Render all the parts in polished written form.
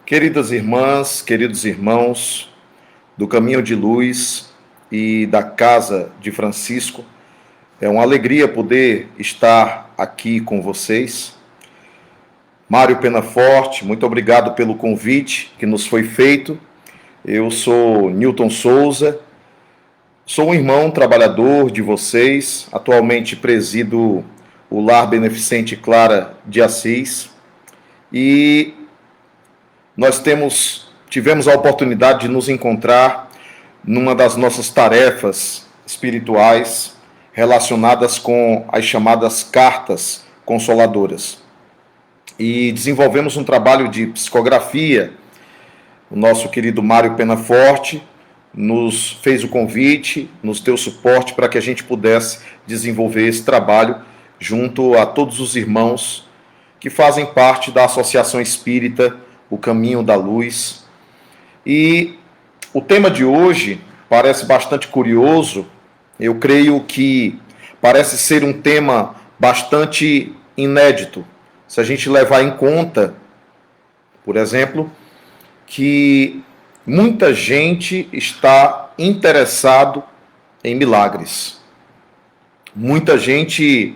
Queridas irmãs, queridos irmãos do Caminho de Luz e da Casa de Francisco, é uma alegria poder estar aqui com vocês. Mário Penaforte, muito obrigado pelo convite que nos foi feito. Eu sou Newton Souza, sou um irmão trabalhador de vocês, atualmente presido o Lar Beneficente Clara de Assis e nós tivemos a oportunidade de nos encontrar numa das nossas tarefas espirituais relacionadas com as chamadas cartas consoladoras. E desenvolvemos um trabalho de psicografia. O nosso querido Mário Penaforte nos fez o convite, nos deu suporte para que a gente pudesse desenvolver esse trabalho junto a todos os irmãos que fazem parte da Associação Espírita O Caminho da Luz. E o tema de hoje parece bastante curioso. Eu creio que parece ser um tema bastante inédito, se a gente levar em conta, por exemplo, que muita gente está interessado em milagres. Muita gente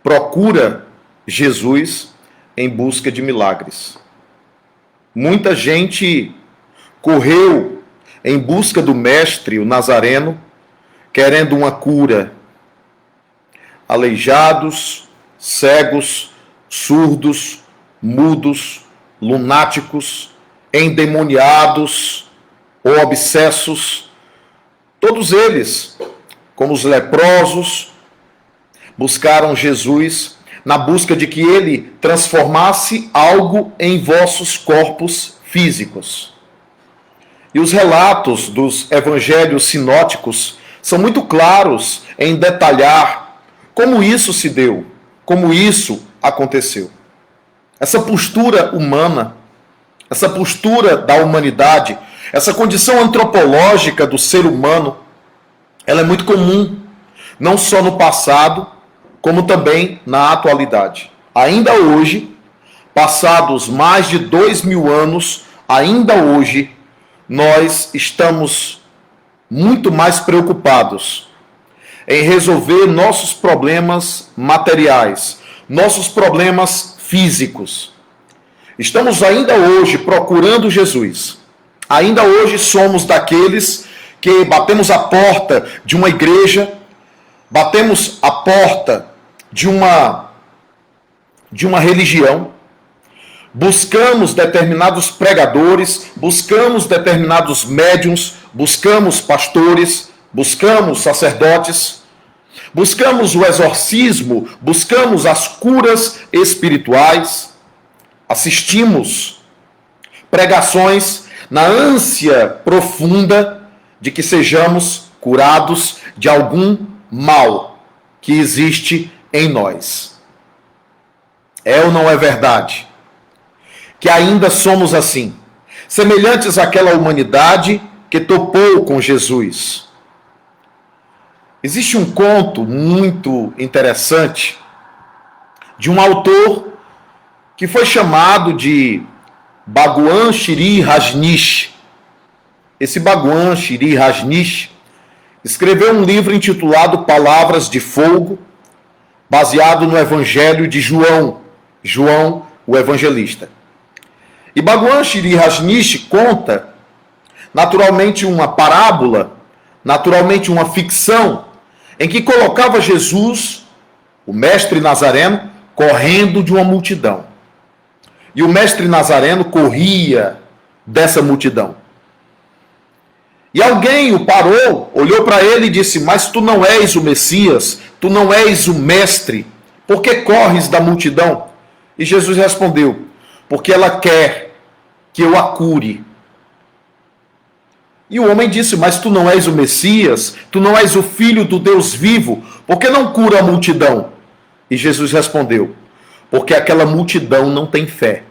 procura Jesus em busca de milagres. Muita gente correu em busca do Mestre, o Nazareno, querendo uma cura. Aleijados, cegos, surdos, mudos, lunáticos, endemoniados ou obsessos, todos eles, como os leprosos, buscaram Jesus na busca de que ele transformasse algo em vossos corpos físicos. E os relatos dos evangelhos sinóticos são muito claros em detalhar como isso se deu, como isso aconteceu. Essa postura humana, essa postura da humanidade, essa condição antropológica do ser humano, ela é muito comum, não só no passado, como também na atualidade. Ainda hoje, passados mais de 2000 anos, ainda hoje, nós estamos muito mais preocupados em resolver nossos problemas materiais, nossos problemas físicos. Estamos ainda hoje procurando Jesus. Ainda hoje somos daqueles que batemos a porta de uma igreja, batemos a porta de uma religião, buscamos determinados pregadores, buscamos determinados médiuns, buscamos pastores, buscamos sacerdotes, buscamos o exorcismo, buscamos as curas espirituais, assistimos pregações na ânsia profunda de que sejamos curados de algum mal que existe em nós. É ou não é verdade? Que ainda somos assim, semelhantes àquela humanidade que topou com Jesus. Existe um conto muito interessante de um autor que foi chamado de Bhagwan Shree Rajneesh. Esse Bhagwan Shree Rajneesh escreveu um livro intitulado Palavras de Fogo, baseado no Evangelho de João, o Evangelista. E Bhagwan Shree Rajneesh conta, naturalmente, uma parábola, naturalmente uma ficção, em que colocava Jesus, o Mestre Nazareno, correndo de uma multidão. E o Mestre Nazareno corria dessa multidão. E alguém o parou, olhou para ele e disse: mas tu não és o Messias, tu não és o Mestre, por que corres da multidão? E Jesus respondeu: porque ela quer que eu a cure. E o homem disse: mas tu não és o Messias, tu não és o Filho do Deus vivo, por que não cura a multidão? E Jesus respondeu: porque aquela multidão não tem fé.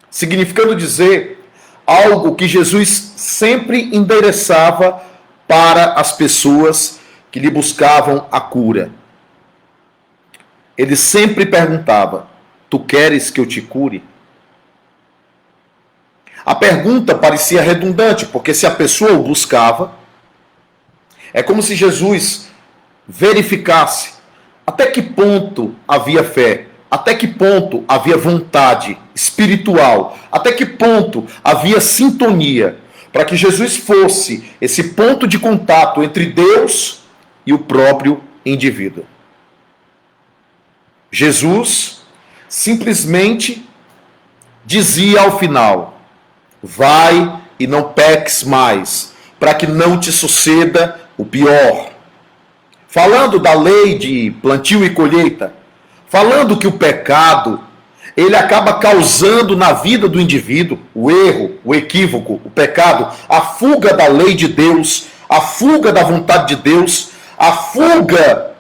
Significando dizer algo que Jesus sempre endereçava para as pessoas que lhe buscavam a cura. Ele sempre perguntava: tu queres que eu te cure? A pergunta parecia redundante, porque se a pessoa o buscava, é como se Jesus verificasse até que ponto havia fé, até que ponto havia vontade espiritual, até que ponto havia sintonia, para que Jesus fosse esse ponto de contato entre Deus e o próprio indivíduo. Jesus simplesmente dizia ao final: vai e não peques mais, para que não te suceda o pior. Falando da lei de plantio e colheita, falando que o pecado, ele acaba causando na vida do indivíduo o erro, o equívoco, o pecado, a fuga da lei de Deus, a fuga da vontade de Deus, a fuga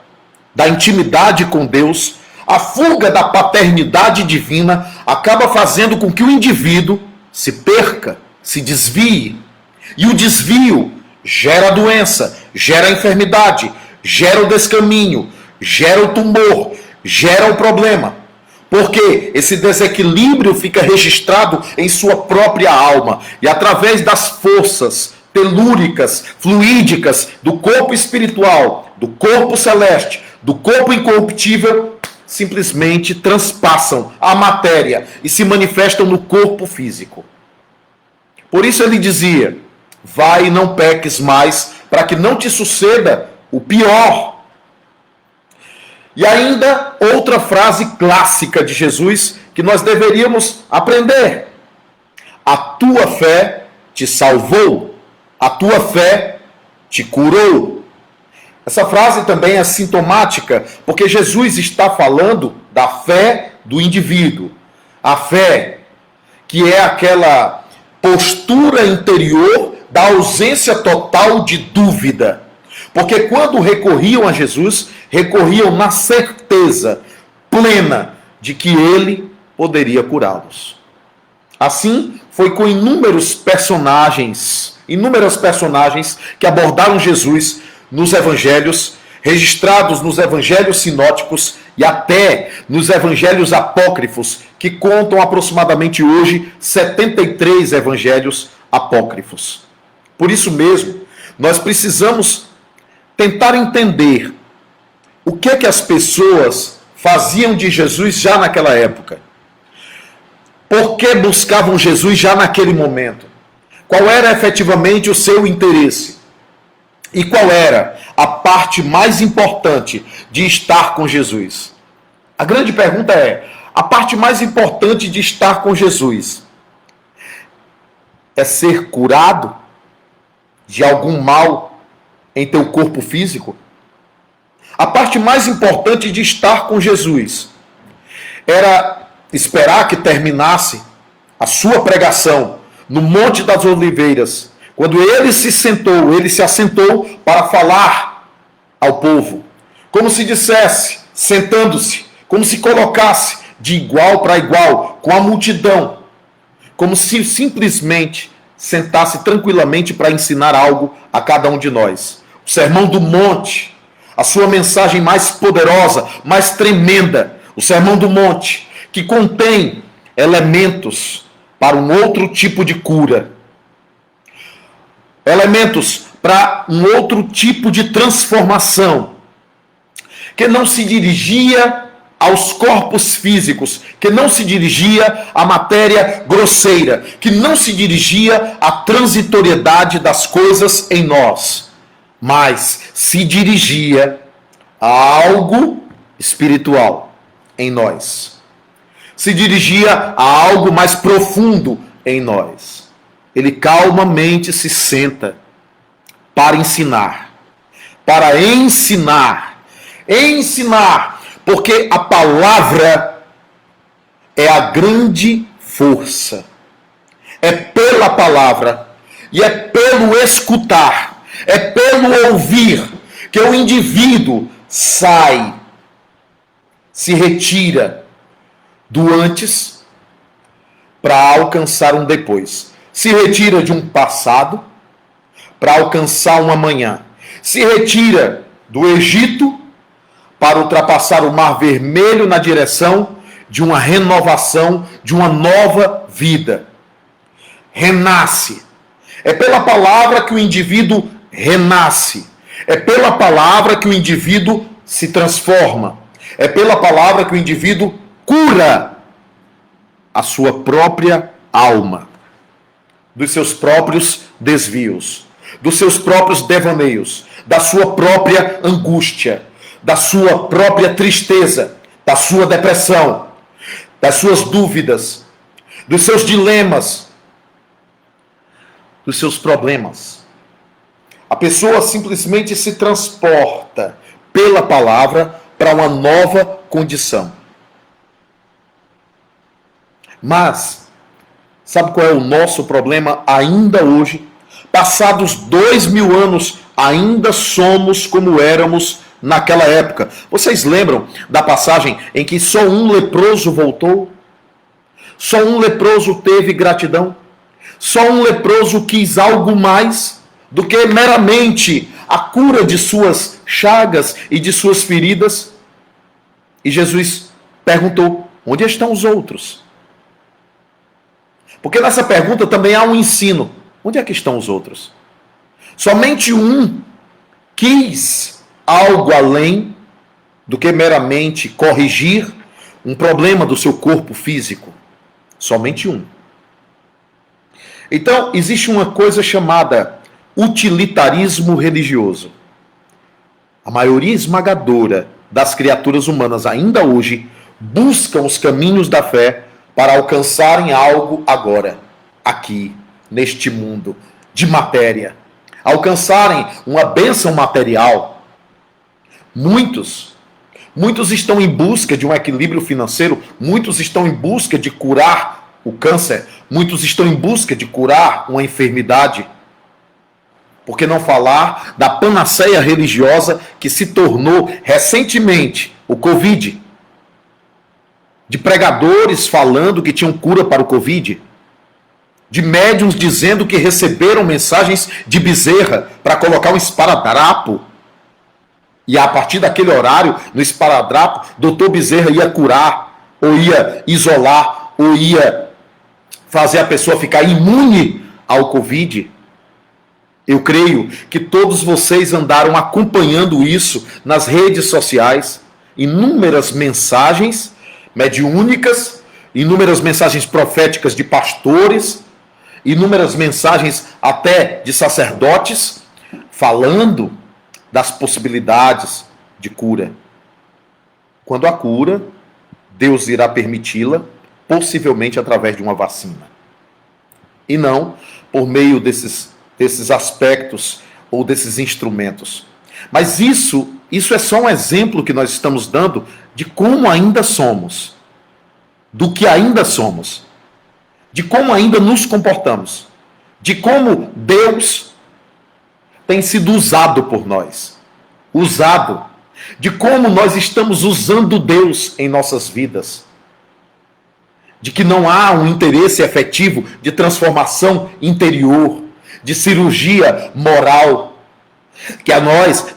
da intimidade com Deus, a fuga da paternidade divina, acaba fazendo com que o indivíduo se perca, se desvie. E o desvio gera doença, gera enfermidade, gera o descaminho, gera o tumor, gera o problema. Porque esse desequilíbrio fica registrado em sua própria alma. E através das forças telúricas, fluídicas do corpo espiritual, do corpo celeste, do corpo incorruptível, simplesmente transpassam a matéria e se manifestam no corpo físico. Por isso ele dizia: vai e não peques mais, para que não te suceda o pior. E ainda outra frase clássica de Jesus que nós deveríamos aprender: a tua fé te salvou, a tua fé te curou. Essa frase também é sintomática, porque Jesus está falando da fé do indivíduo. A fé que é aquela postura interior da ausência total de dúvida. Porque quando recorriam a Jesus, recorriam na certeza plena de que ele poderia curá-los. Assim, foi com inúmeras personagens que abordaram Jesus nos evangelhos, registrados nos evangelhos sinóticos e até nos evangelhos apócrifos, que contam aproximadamente hoje 73 evangelhos apócrifos. Por isso mesmo, nós precisamos tentar entender o que é que as pessoas faziam de Jesus já naquela época. Por que buscavam Jesus já naquele momento? Qual era efetivamente o seu interesse? E qual era a parte mais importante de estar com Jesus? A grande pergunta é: a parte mais importante de estar com Jesus é ser curado de algum mal em teu corpo físico? A parte mais importante de estar com Jesus era esperar que terminasse a sua pregação no Monte das Oliveiras, quando ele se assentou para falar ao povo, como se dissesse, sentando-se, como se colocasse de igual para igual com a multidão, como se simplesmente sentasse tranquilamente para ensinar algo a cada um de nós. O Sermão do Monte, a sua mensagem mais poderosa, mais tremenda, o Sermão do Monte, que contém elementos para um outro tipo de cura, elementos para um outro tipo de transformação, que não se dirigia aos corpos físicos, que não se dirigia à matéria grosseira, que não se dirigia à transitoriedade das coisas em nós, mas se dirigia a algo espiritual em nós. Se dirigia a algo mais profundo em nós. Ele calmamente se senta para ensinar. Para ensinar. Ensinar. Porque a palavra é a grande força. É pela palavra e é pelo escutar, é pelo ouvir que o indivíduo sai, se retira do antes para alcançar um depois. Se retira de um passado para alcançar um amanhã. Se retira do Egito para ultrapassar o Mar Vermelho na direção de uma renovação, de uma nova vida. renasce. É pela palavra que o indivíduo renasce. É pela palavra que o indivíduo se transforma. É pela palavra que o indivíduo cura a sua própria alma dos seus próprios desvios, dos seus próprios devaneios, da sua própria angústia, da sua própria tristeza, da sua depressão, das suas dúvidas, dos seus dilemas, dos seus problemas. A pessoa simplesmente se transporta pela palavra para uma nova condição. Mas, sabe qual é o nosso problema ainda hoje? Passados 2000 anos, ainda somos como éramos naquela época. Vocês lembram da passagem em que só um leproso voltou? Só um leproso teve gratidão? Só um leproso quis algo mais do que meramente a cura de suas chagas e de suas feridas? E Jesus perguntou: onde estão os outros? Porque nessa pergunta também há um ensino. Onde é que estão os outros? Somente um quis algo além do que meramente corrigir um problema do seu corpo físico. Somente um. Então, existe uma coisa chamada utilitarismo religioso. A maioria esmagadora das criaturas humanas ainda hoje buscam os caminhos da fé para alcançarem algo agora, aqui, neste mundo de matéria. Alcançarem uma bênção material. Muitos estão em busca de um equilíbrio financeiro, muitos estão em busca de curar o câncer, muitos estão em busca de curar uma enfermidade. Por que não falar da panaceia religiosa que se tornou recentemente o Covid? De pregadores falando que tinham cura para o Covid. De médiuns dizendo que receberam mensagens de Bezerra para colocar um esparadrapo. E a partir daquele horário, no esparadrapo, doutor Bezerra ia curar, ou ia isolar, ou ia fazer a pessoa ficar imune ao Covid. Eu creio que todos vocês andaram acompanhando isso nas redes sociais. Inúmeras mensagens mediúnicas, inúmeras mensagens proféticas de pastores, inúmeras mensagens até de sacerdotes, falando das possibilidades de cura. Quando a cura, Deus irá permiti-la, possivelmente através de uma vacina. E não por meio desses aspectos ou desses instrumentos. Mas isso é só um exemplo que nós estamos dando de como ainda somos, do que ainda somos, de como ainda nos comportamos, de como Deus tem sido usado por nós, de como nós estamos usando Deus em nossas vidas, de que não há um interesse efetivo de transformação interior, de cirurgia moral, que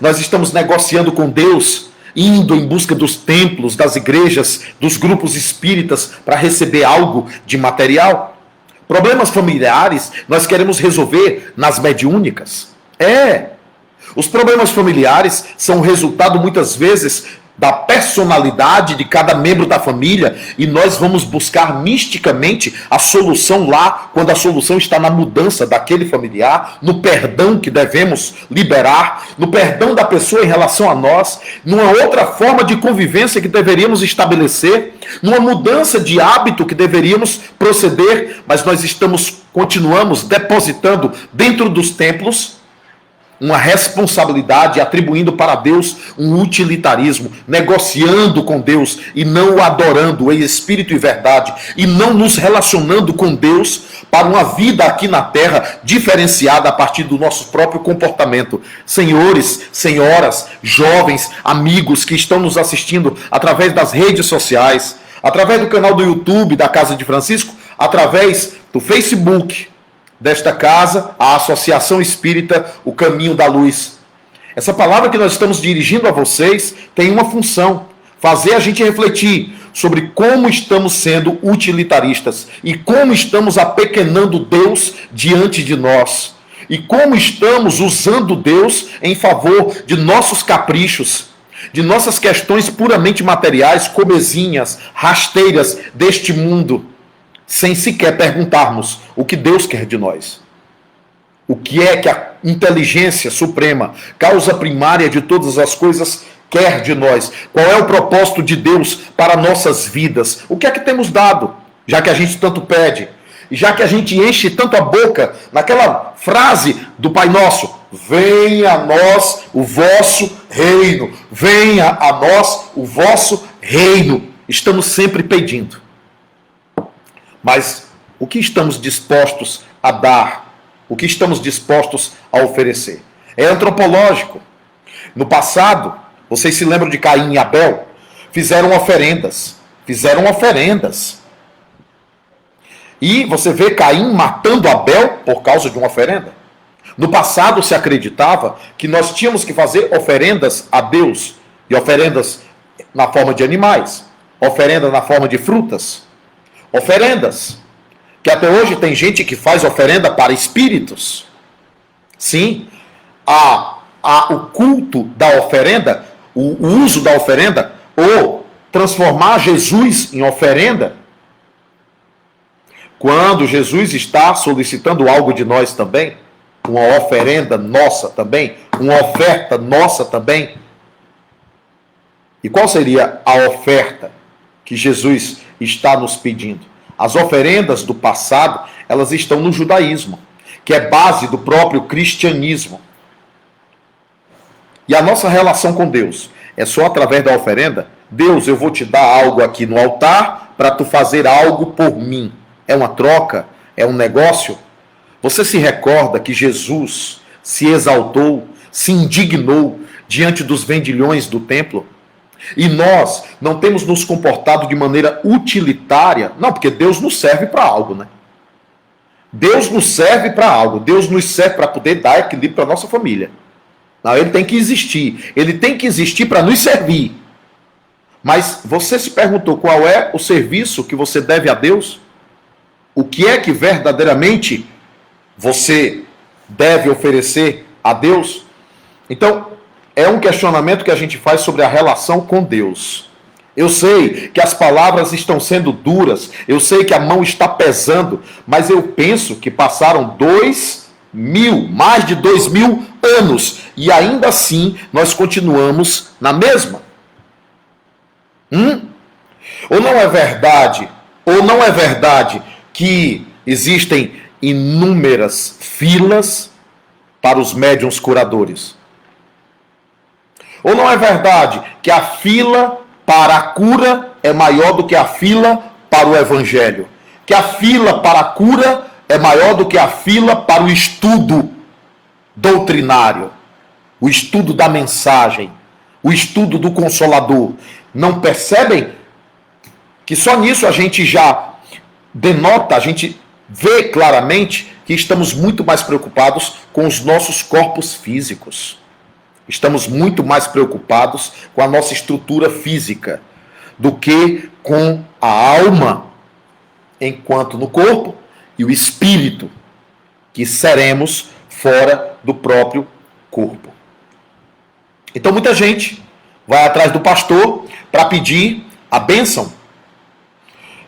nós estamos negociando com Deus, indo em busca dos templos, das igrejas, dos grupos espíritas para receber algo de material. Problemas familiares nós queremos resolver nas mediúnicas. Os problemas familiares são resultado muitas vezes da personalidade de cada membro da família, e nós vamos buscar misticamente a solução lá, quando a solução está na mudança daquele familiar, no perdão que devemos liberar, no perdão da pessoa em relação a nós, numa outra forma de convivência que deveríamos estabelecer, numa mudança de hábito que deveríamos proceder, mas nós continuamos depositando dentro dos templos uma responsabilidade, atribuindo para Deus um utilitarismo, negociando com Deus e não o adorando em espírito e verdade, e não nos relacionando com Deus para uma vida aqui na terra diferenciada a partir do nosso próprio comportamento. Senhores, senhoras, jovens, amigos que estão nos assistindo através das redes sociais, através do canal do YouTube da Casa de Francisco, através do Facebook desta casa, a Associação Espírita O Caminho da Luz. Essa palavra que nós estamos dirigindo a vocês tem uma função: fazer a gente refletir sobre como estamos sendo utilitaristas e como estamos apequenando Deus diante de nós e como estamos usando Deus em favor de nossos caprichos, de nossas questões puramente materiais, comezinhas, rasteiras deste mundo, sem sequer perguntarmos o que Deus quer de nós. O que é que a inteligência suprema, causa primária de todas as coisas, quer de nós? Qual é o propósito de Deus para nossas vidas? O que é que temos dado, já que a gente tanto pede? E já que a gente enche tanto a boca naquela frase do Pai Nosso: venha a nós o vosso reino, venha a nós o vosso reino. Estamos sempre pedindo. Mas o que estamos dispostos a dar? O que estamos dispostos a oferecer? É antropológico. No passado, vocês se lembram de Caim e Abel? Fizeram oferendas. E você vê Caim matando Abel por causa de uma oferenda. No passado se acreditava que nós tínhamos que fazer oferendas a Deus. E oferendas na forma de animais. Oferenda na forma de frutas. Oferendas. Que até hoje tem gente que faz oferenda para espíritos. Sim, o culto da oferenda, o uso da oferenda, ou transformar Jesus em oferenda, quando Jesus está solicitando algo de nós também, uma oferenda nossa também, uma oferta nossa também. E qual seria a oferta que Jesus está nos pedindo? As oferendas do passado, elas estão no judaísmo, que é base do próprio cristianismo. E a nossa relação com Deus é só através da oferenda? Deus, eu vou te dar algo aqui no altar para tu fazer algo por mim. É uma troca? É um negócio? Você se recorda que Jesus se exaltou, se indignou diante dos vendilhões do templo? E nós não temos nos comportado de maneira utilitária. Não, porque Deus nos serve para algo, né? Deus nos serve para algo. Deus nos serve para poder dar equilíbrio para a nossa família. Não, ele tem que existir. Ele tem que existir para nos servir. Mas você se perguntou qual é o serviço que você deve a Deus? O que é que verdadeiramente você deve oferecer a Deus? Então, é um questionamento que a gente faz sobre a relação com Deus. Eu sei que as palavras estão sendo duras, eu sei que a mão está pesando, mas eu penso que passaram mais de 2000 anos, e ainda assim nós continuamos na mesma. Ou não é verdade que existem inúmeras filas para os médiuns curadores? Ou não é verdade que a fila para a cura é maior do que a fila para o evangelho? Que a fila para a cura é maior do que a fila para o estudo doutrinário, o estudo da mensagem, o estudo do Consolador. Não percebem que só nisso a gente já denota, a gente vê claramente que estamos muito mais preocupados com os nossos corpos físicos. Estamos muito mais preocupados com a nossa estrutura física do que com a alma, enquanto no corpo, e o espírito, que seremos fora do próprio corpo. Então muita gente vai atrás do pastor para pedir a bênção.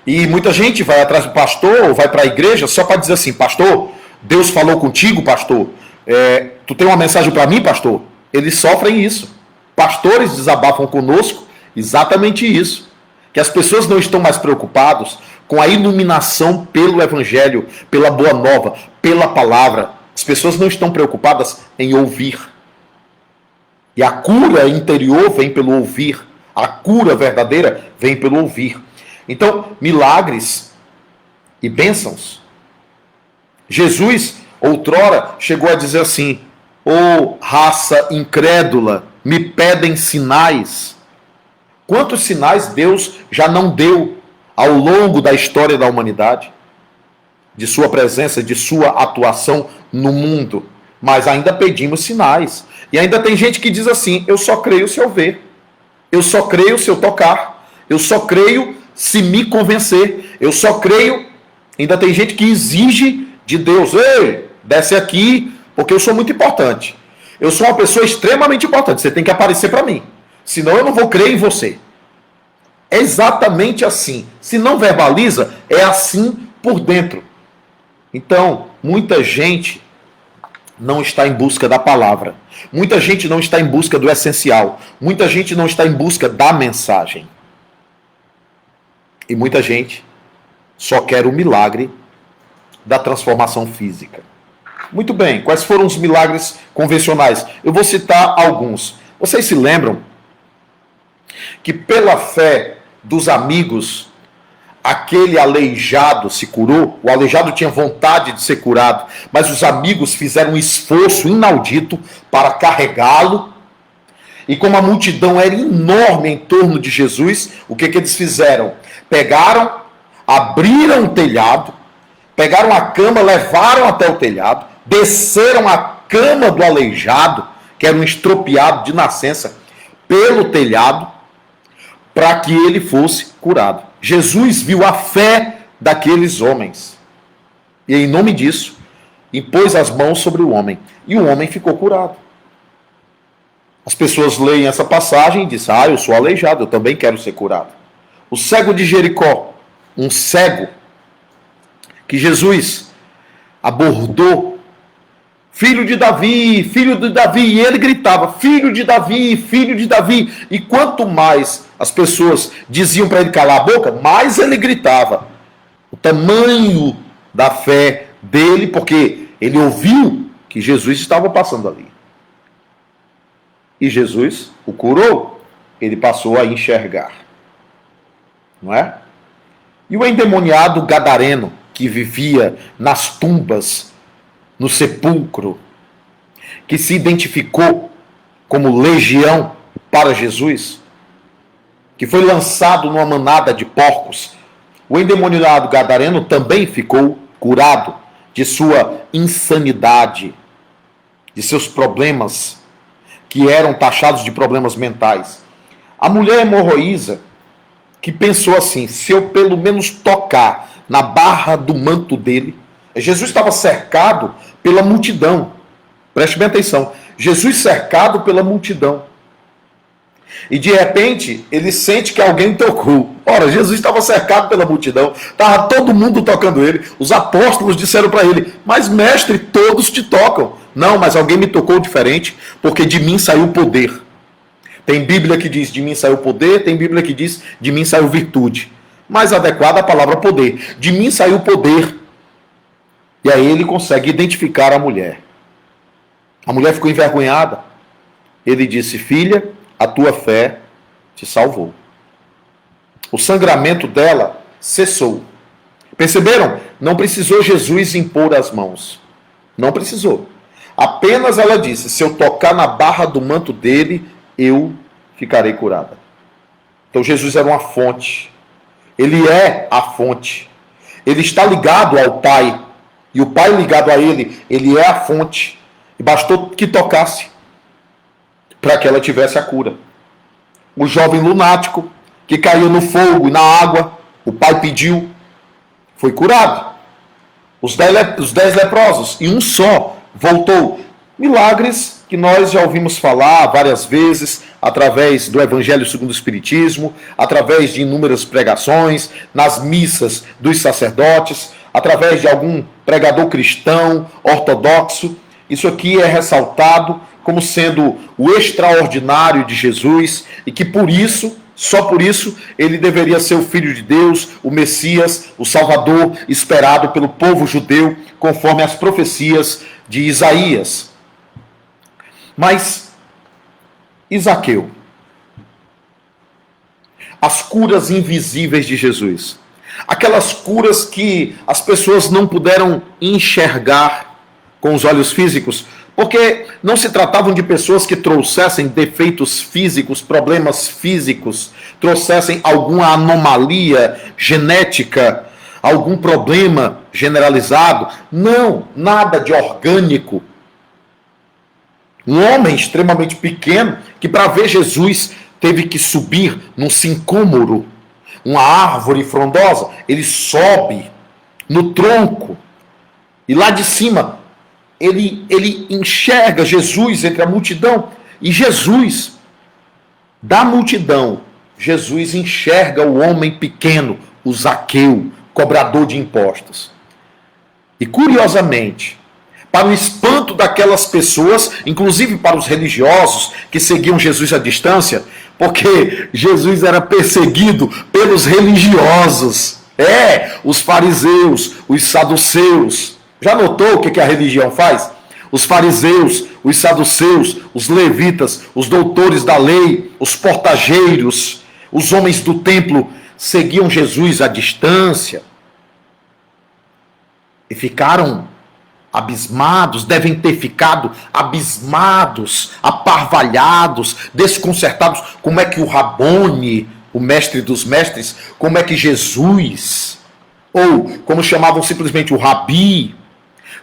E muita gente vai atrás do pastor ou vai para a igreja só para dizer assim: pastor, Deus falou contigo, pastor? Tu tem uma mensagem para mim, pastor? Eles sofrem isso. Pastores desabafam conosco exatamente isso. Que as pessoas não estão mais preocupadas com a iluminação pelo evangelho, pela boa nova, pela palavra. As pessoas não estão preocupadas em ouvir. E a cura interior vem pelo ouvir. A cura verdadeira vem pelo ouvir. Então, milagres e bênçãos. Jesus, outrora, chegou a dizer assim: ô raça incrédula, me pedem sinais. Quantos sinais Deus já não deu ao longo da história da humanidade? De sua presença, de sua atuação no mundo. Mas ainda pedimos sinais. E ainda tem gente que diz assim: eu só creio se eu ver. Eu só creio se eu tocar. Eu só creio se me convencer. Eu só creio, ainda tem gente que exige de Deus, ei, desce aqui, porque eu sou muito importante. Eu sou uma pessoa extremamente importante, você tem que aparecer para mim. Senão eu não vou crer em você. É exatamente assim. Se não verbaliza, é assim por dentro. Então, muita gente não está em busca da palavra. Muita gente não está em busca do essencial. Muita gente não está em busca da mensagem. E muita gente só quer o milagre da transformação física. Muito bem, quais foram os milagres convencionais? Eu vou citar alguns. Vocês se lembram que pela fé dos amigos, aquele aleijado se curou? O aleijado tinha vontade de ser curado, mas os amigos fizeram um esforço inaudito para carregá-lo. E como a multidão era enorme em torno de Jesus, o que eles fizeram? Pegaram, abriram o telhado, pegaram a cama, levaram até o telhado, desceram a cama do aleijado, que era um estropiado de nascença, pelo telhado, para que ele fosse curado. Jesus viu a fé daqueles homens. E em nome disso, impôs as mãos sobre o homem. E o homem ficou curado. As pessoas leem essa passagem e dizem, eu sou aleijado, eu também quero ser curado. O cego de Jericó, um cego que Jesus abordou, filho de Davi, e ele gritava, filho de Davi, e quanto mais as pessoas diziam para ele calar a boca, mais ele gritava. O tamanho da fé dele, porque ele ouviu que Jesus estava passando ali. E Jesus o curou, ele passou a enxergar. Não é? E o endemoniado gadareno, que vivia nas tumbas, no sepulcro, que se identificou como legião para Jesus, que foi lançado numa manada de porcos, o endemoniado gadareno também ficou curado de sua insanidade, de seus problemas, que eram taxados de problemas mentais. A mulher hemorroísa, que pensou assim, se eu pelo menos tocar na barra do manto dele, Jesus estava cercado pela multidão. Preste bem atenção. Jesus cercado pela multidão. E de repente, ele sente que alguém tocou. Ora, Jesus estava cercado pela multidão. Estava todo mundo tocando ele. Os apóstolos disseram para ele, mas mestre, todos te tocam. Não, mas alguém me tocou diferente, porque de mim saiu poder. Tem Bíblia que diz, de mim saiu poder. Tem Bíblia que diz, de mim saiu virtude. Mais adequada a palavra poder. De mim saiu poder. E aí ele consegue identificar a mulher. A mulher ficou envergonhada. Ele disse, filha, a tua fé te salvou. O sangramento dela cessou. Perceberam? Não precisou Jesus impor as mãos. Não precisou. Apenas ela disse, se eu tocar na barra do manto dele, eu ficarei curada. Então Jesus era uma fonte. Ele é a fonte. Ele está ligado ao Pai. E o Pai ligado a ele, ele é a fonte. E bastou que tocasse para que ela tivesse a cura. O jovem lunático que caiu no fogo e na água, o pai pediu, foi curado. Os 10 leprosos, e um só voltou. Milagres que nós já ouvimos falar várias vezes, através do Evangelho segundo o Espiritismo, através de inúmeras pregações, nas missas dos sacerdotes, através de algum pregador cristão, ortodoxo. Isso aqui é ressaltado como sendo o extraordinário de Jesus e que por isso, só por isso, ele deveria ser o Filho de Deus, o Messias, o Salvador esperado pelo povo judeu, conforme as profecias de Isaías. Mas, e Zaqueu? As curas invisíveis de Jesus. Aquelas curas que as pessoas não puderam enxergar com os olhos físicos, porque não se tratavam de pessoas que trouxessem defeitos físicos, problemas físicos, trouxessem alguma anomalia genética, algum problema generalizado. Não, nada de orgânico. Um homem extremamente pequeno, que para ver Jesus teve que subir num sicômoro, uma árvore frondosa, ele sobe no tronco e lá de cima ele enxerga Jesus entre a multidão, e Jesus, da multidão, Jesus enxerga o homem pequeno, o Zaqueu, cobrador de impostos. E curiosamente, para o espanto daquelas pessoas, inclusive para os religiosos que seguiam Jesus à distância, porque Jesus era perseguido pelos religiosos, os fariseus, os saduceus. Já notou o que a religião faz? Os fariseus, os saduceus, os levitas, os doutores da lei, os portageiros, os homens do templo seguiam Jesus à distância e ficaram abismados, devem ter ficado abismados, aparvalhados, desconcertados. Como é que o Rabone, o mestre dos mestres, como é que Jesus, ou como chamavam simplesmente o Rabi,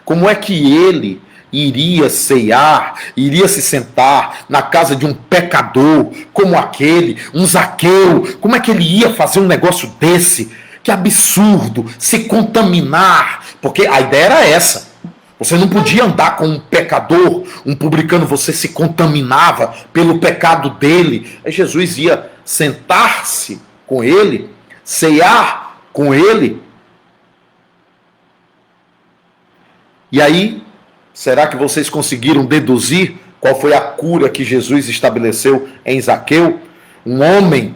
como é que ele iria ceiar, iria se sentar na casa de um pecador como aquele, um Zaqueu? Como é que ele ia fazer um negócio desse? Que absurdo, se contaminar, porque a ideia era essa. Você não podia andar com um pecador, um publicano, você se contaminava pelo pecado dele. Aí Jesus ia sentar-se com ele, ceiar com ele. E aí, será que vocês conseguiram deduzir qual foi a cura que Jesus estabeleceu em Zaqueu? Um homem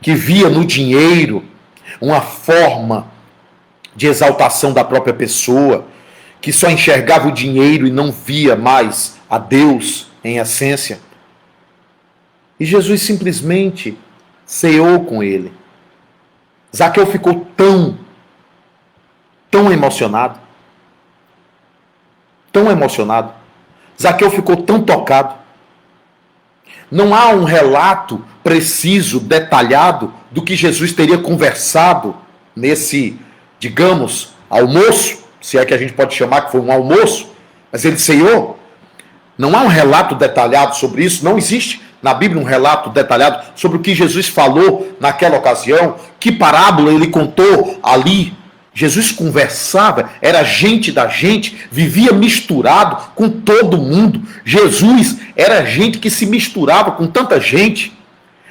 que via no dinheiro uma forma de exaltação da própria pessoa, que só enxergava o dinheiro e não via mais a Deus em essência. E Jesus simplesmente ceou com ele. Zaqueu ficou tão emocionado. Tão emocionado. Zaqueu ficou tão tocado. Não há um relato preciso, detalhado, do que Jesus teria conversado nesse, digamos, almoço, se é que a gente pode chamar que foi um almoço, mas ele ceiou. Não há um relato detalhado sobre isso, não existe na Bíblia um relato detalhado sobre o que Jesus falou naquela ocasião, que parábola ele contou ali. Jesus conversava, era gente da gente, vivia misturado com todo mundo. Jesus era gente que se misturava com tanta gente.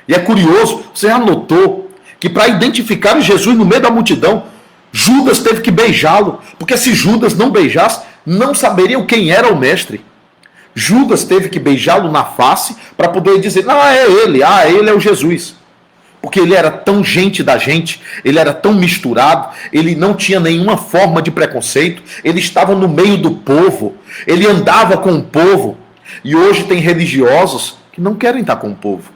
E é curioso, você já notou que para identificar Jesus no meio da multidão, Judas teve que beijá-lo, porque se Judas não beijasse, não saberiam quem era o mestre. Judas teve que beijá-lo na face para poder dizer, não, é ele é o Jesus. Porque ele era tão gente da gente, ele era tão misturado, ele não tinha nenhuma forma de preconceito, ele estava no meio do povo, ele andava com o povo. E hoje tem religiosos que não querem estar com o povo.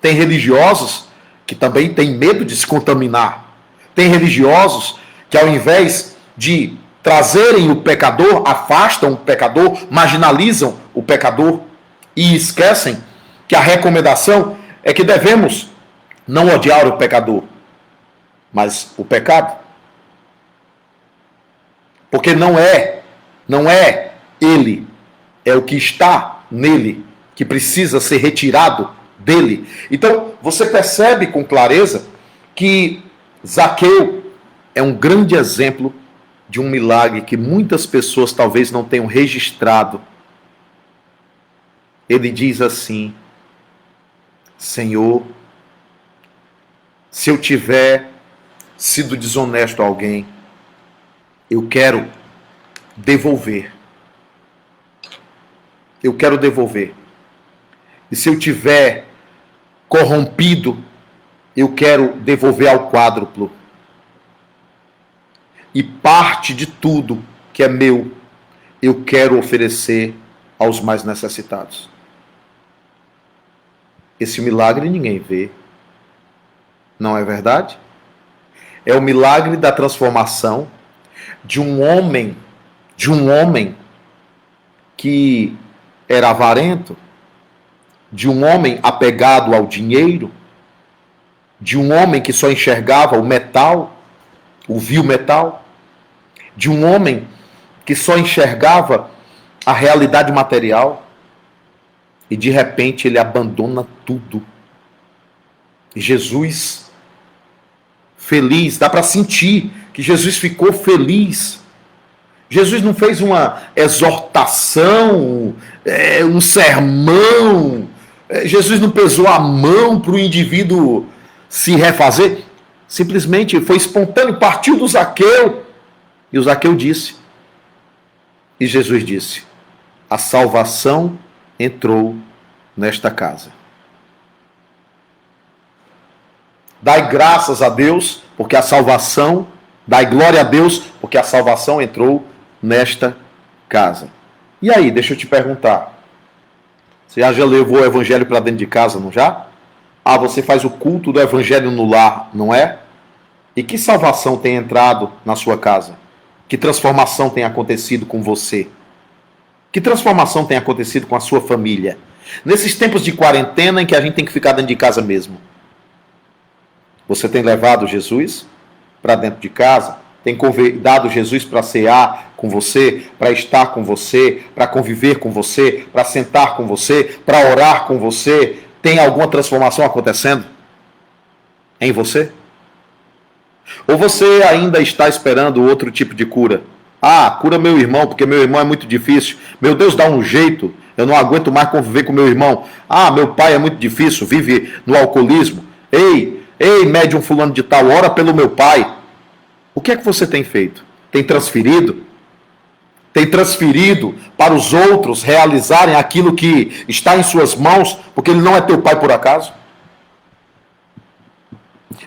Tem religiosos que também têm medo de se contaminar. Tem religiosos que ao invés de trazerem o pecador, afastam o pecador, marginalizam o pecador e esquecem que a recomendação é que devemos não odiar o pecador, mas o pecado. Porque não é ele, é o que está nele, que precisa ser retirado dele. Então, você percebe com clareza que Zaqueu é um grande exemplo de um milagre que muitas pessoas talvez não tenham registrado. Ele diz assim: Senhor, se eu tiver sido desonesto a alguém, eu quero devolver. Eu quero devolver. E se eu tiver corrompido, eu quero devolver ao quádruplo. E parte de tudo que é meu, eu quero oferecer aos mais necessitados. Esse milagre ninguém vê. Não é verdade? É o milagre da transformação de um homem que era avarento, de um homem apegado ao dinheiro, de um homem que só enxergava o metal, o vil metal, de um homem que só enxergava a realidade material, e de repente ele abandona tudo. E Jesus feliz, dá para sentir que Jesus ficou feliz. Jesus não fez uma exortação, um sermão. Jesus não pesou a mão para o indivíduo se refazer. Simplesmente foi espontâneo, partiu do Zaqueu. E o Zaqueu disse. E Jesus disse: a salvação entrou nesta casa. Dai graças a Deus, porque a salvação, dai glória a Deus, porque a salvação entrou nesta casa. E aí, deixa eu te perguntar. Você já levou o evangelho para dentro de casa, não já? Ah, você faz o culto do evangelho no lar, não é? E que salvação tem entrado na sua casa? Que transformação tem acontecido com você? Que transformação tem acontecido com a sua família? Nesses tempos de quarentena em que a gente tem que ficar dentro de casa mesmo. Você tem levado Jesus para dentro de casa? Tem convidado Jesus para cear com você, para estar com você, para conviver com você, para sentar com você, para orar com você? Tem alguma transformação acontecendo em você? Ou você ainda está esperando outro tipo de cura? Ah, cura meu irmão, porque meu irmão é muito difícil. Meu Deus, dá um jeito. Eu não aguento mais conviver com meu irmão. Ah, meu pai é muito difícil, vive no alcoolismo. Ei, médium fulano de tal, ora pelo meu pai. O que é que você tem feito? Tem transferido? Tem transferido para os outros realizarem aquilo que está em suas mãos, porque ele não é teu pai por acaso?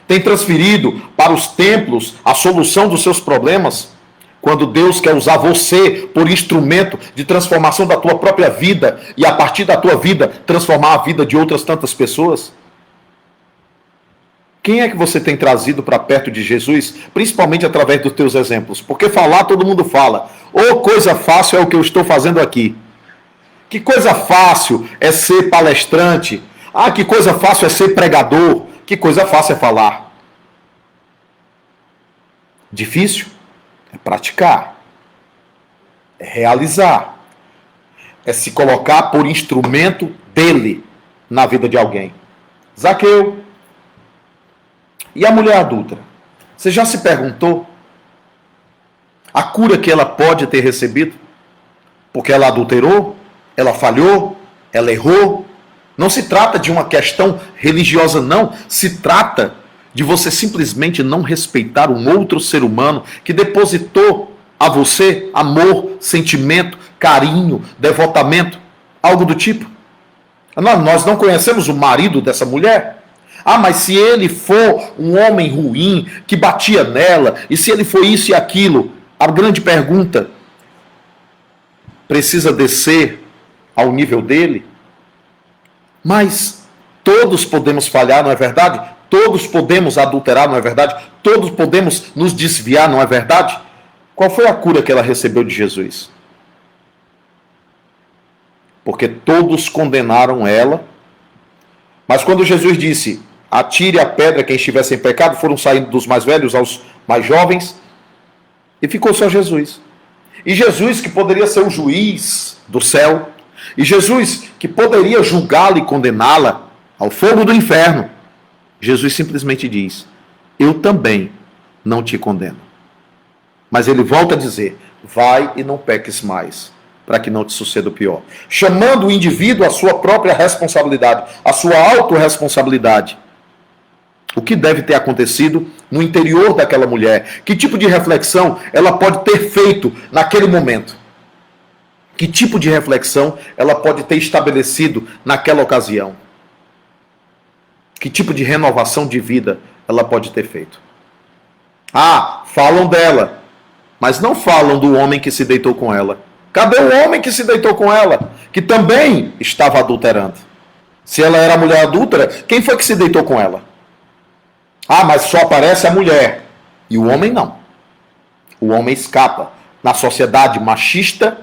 Tem transferido para os templos a solução dos seus problemas, quando Deus quer usar você por instrumento de transformação da tua própria vida e a partir da tua vida transformar a vida de outras tantas pessoas? Quem é que você tem trazido para perto de Jesus, principalmente através dos teus exemplos? Porque falar todo mundo fala. Ô, coisa fácil é o que eu estou fazendo aqui. Que coisa fácil é ser palestrante. Ah, que coisa fácil é ser pregador. Que coisa fácil é falar. Difícil é praticar. É realizar. É se colocar por instrumento dele na vida de alguém. Zaqueu. E a mulher adúltera? Você já se perguntou a cura que ela pode ter recebido? Porque ela adulterou, ela falhou, ela errou. Não se trata de uma questão religiosa, não. Se trata de você simplesmente não respeitar um outro ser humano que depositou a você amor, sentimento, carinho, devotamento, algo do tipo. Nós não conhecemos o marido dessa mulher. Ah, mas se ele for um homem ruim, que batia nela, e se ele for isso e aquilo, a grande pergunta, precisa descer ao nível dele? Mas todos podemos falhar, não é verdade? Todos podemos adulterar, não é verdade? Todos podemos nos desviar, não é verdade? Qual foi a cura que ela recebeu de Jesus? Porque todos condenaram ela, mas quando Jesus disse: atire a pedra quem estiver sem pecado, foram saindo dos mais velhos aos mais jovens, e ficou só Jesus. E Jesus, que poderia ser o juiz do céu, e Jesus, que poderia julgá-la e condená-la ao fogo do inferno, Jesus simplesmente diz: eu também não te condeno. Mas ele volta a dizer: vai e não peques mais, para que não te suceda o pior. Chamando o indivíduo à sua própria responsabilidade, à sua autorresponsabilidade. O que deve ter acontecido no interior daquela mulher? Que tipo de reflexão ela pode ter feito naquele momento? Que tipo de reflexão ela pode ter estabelecido naquela ocasião? Que tipo de renovação de vida ela pode ter feito? Ah, falam dela, mas não falam do homem que se deitou com ela. Cadê o homem que se deitou com ela? Que também estava adulterando. Se ela era mulher adúltera, quem foi que se deitou com ela? Ah, mas só aparece a mulher. E o homem não. O homem escapa. Na sociedade machista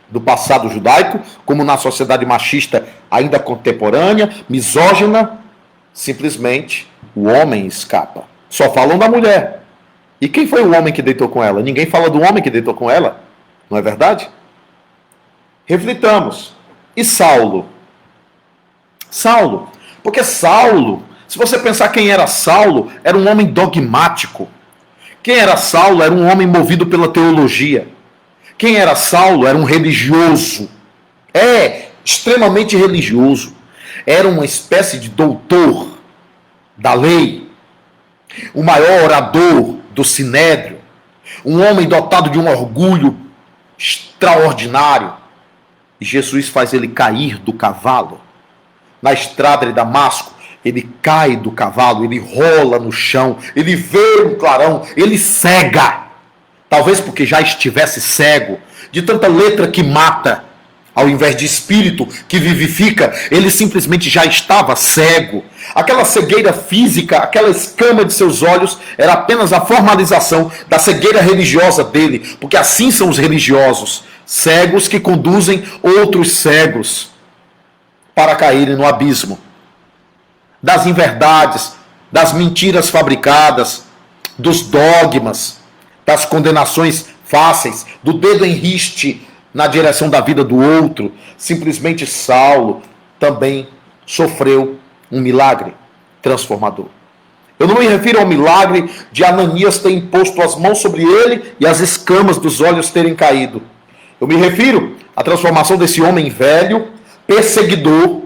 do passado judaico, como na sociedade machista ainda contemporânea, misógina, simplesmente o homem escapa. Só falam da mulher. E quem foi o homem que deitou com ela? Ninguém fala do homem que deitou com ela. Não é verdade? Reflitamos. E Saulo? Saulo. Porque Saulo, Se você pensar quem era Saulo, era um homem dogmático. Quem era Saulo era um homem movido pela teologia. Quem era Saulo era um religioso. Extremamente religioso. Era uma espécie de doutor da lei. O maior orador do Sinédrio. Um homem dotado de um orgulho extraordinário. E Jesus faz ele cair do cavalo. Na estrada de Damasco, ele cai do cavalo, ele rola no chão, ele vê um clarão, ele cega. Talvez porque já estivesse cego, de tanta letra que mata, ao invés de espírito que vivifica, ele simplesmente já estava cego. Aquela cegueira física, aquela escama de seus olhos, era apenas a formalização da cegueira religiosa dele, porque assim são os religiosos, cegos que conduzem outros cegos para caírem no abismo das inverdades, das mentiras fabricadas, dos dogmas, das condenações fáceis, do dedo em riste na direção da vida do outro. Simplesmente Saulo também sofreu um milagre transformador. Eu não me refiro ao milagre de Ananias ter imposto as mãos sobre ele e as escamas dos olhos terem caído. Eu me refiro à transformação desse homem velho, perseguidor,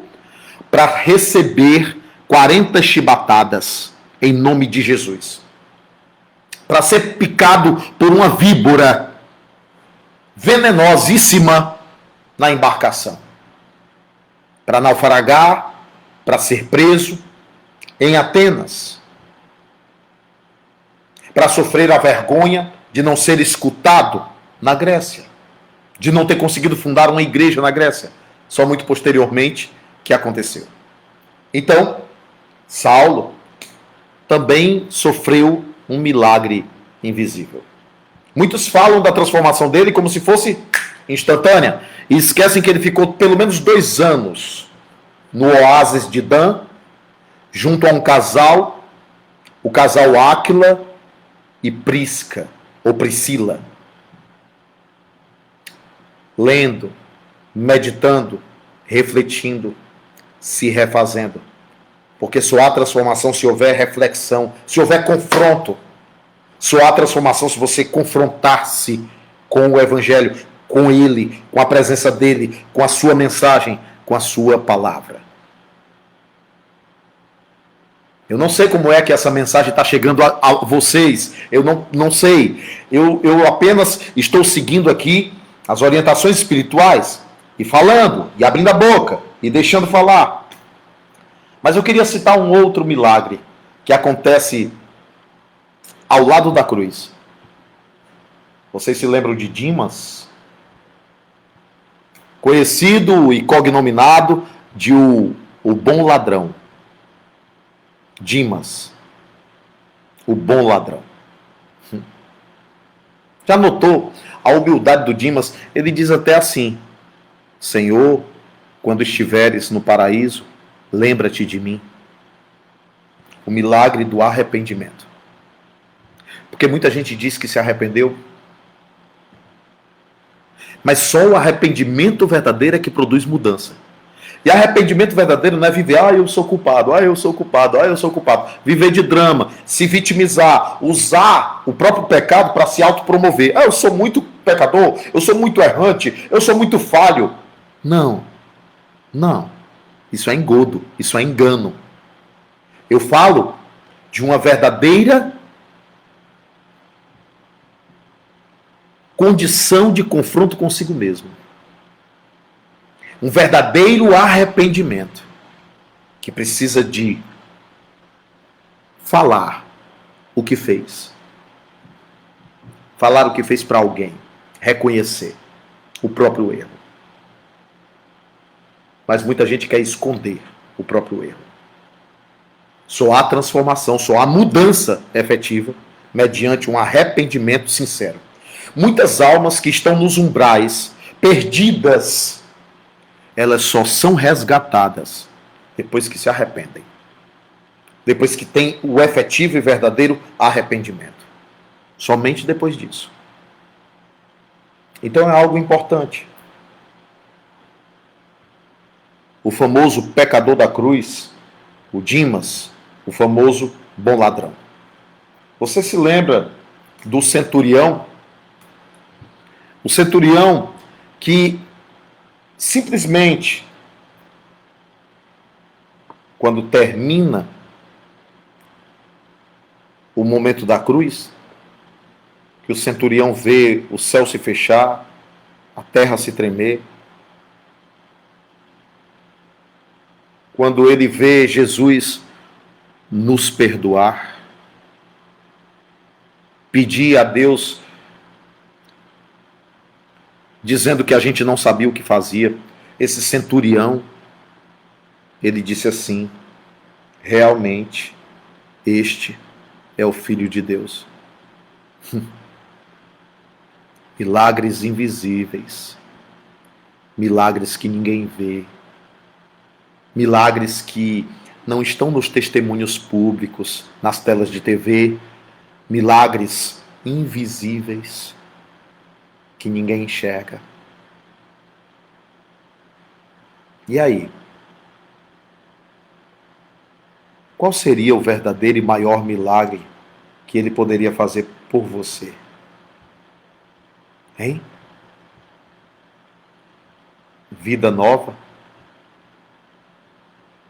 para receber 40 chibatadas em nome de Jesus. Para ser picado por uma víbora venenosíssima na embarcação. Para naufragar, para ser preso em Atenas. Para sofrer a vergonha de não ser escutado na Grécia. De não ter conseguido fundar uma igreja na Grécia. Só muito posteriormente que aconteceu. Então, Saulo também sofreu um milagre invisível. Muitos falam da transformação dele como se fosse instantânea e esquecem que ele ficou pelo menos 2 anos no oásis de Dan, junto a um casal, o casal Áquila e Prisca, ou Priscila, lendo, meditando, refletindo, se refazendo. Porque só há transformação se houver reflexão, se houver confronto. Só há transformação se você confrontar-se com o Evangelho, com ele, com a presença dele, com a sua mensagem, com a sua palavra. Eu não sei como é que essa mensagem está chegando a vocês. Eu não sei. Eu apenas estou seguindo aqui as orientações espirituais e falando, e abrindo a boca, e deixando falar. Mas eu queria citar um outro milagre que acontece ao lado da cruz. Vocês se lembram de Dimas? Conhecido e cognominado de o bom ladrão. Dimas, o bom ladrão. Já notou a humildade do Dimas? Ele diz até assim: Senhor, quando estiveres no paraíso, lembra-te de mim. O milagre do arrependimento. Porque muita gente diz que se arrependeu, mas só o arrependimento verdadeiro é que produz mudança. E arrependimento verdadeiro não é viver, eu sou culpado, eu sou culpado, eu sou culpado. Viver de drama, se vitimizar, usar o próprio pecado para se autopromover. Eu sou muito pecador, eu sou muito errante, eu sou muito falho. Não. Isso é engodo, isso é engano. Eu falo de uma verdadeira condição de confronto consigo mesmo. Um verdadeiro arrependimento que precisa de falar o que fez. Falar o que fez para alguém. Reconhecer o próprio erro. Mas muita gente quer esconder o próprio erro. Só há transformação, só há mudança efetiva mediante um arrependimento sincero. Muitas almas que estão nos umbrais, perdidas, elas só são resgatadas depois que se arrependem. Depois que tem o efetivo e verdadeiro arrependimento. Somente depois disso. Então é algo importante. O famoso pecador da cruz, o Dimas, o famoso bom ladrão. Você se lembra do centurião? O centurião que simplesmente, quando termina o momento da cruz, que o centurião vê o céu se fechar, a terra se tremer, quando ele vê Jesus nos perdoar, pedir a Deus, dizendo que a gente não sabia o que fazia, esse centurião, ele disse assim: realmente, este é o Filho de Deus. Milagres invisíveis, milagres que ninguém vê, milagres que não estão nos testemunhos públicos, nas telas de TV, milagres invisíveis que ninguém enxerga. E aí? Qual seria o verdadeiro e maior milagre que ele poderia fazer por você? Hein? Vida nova?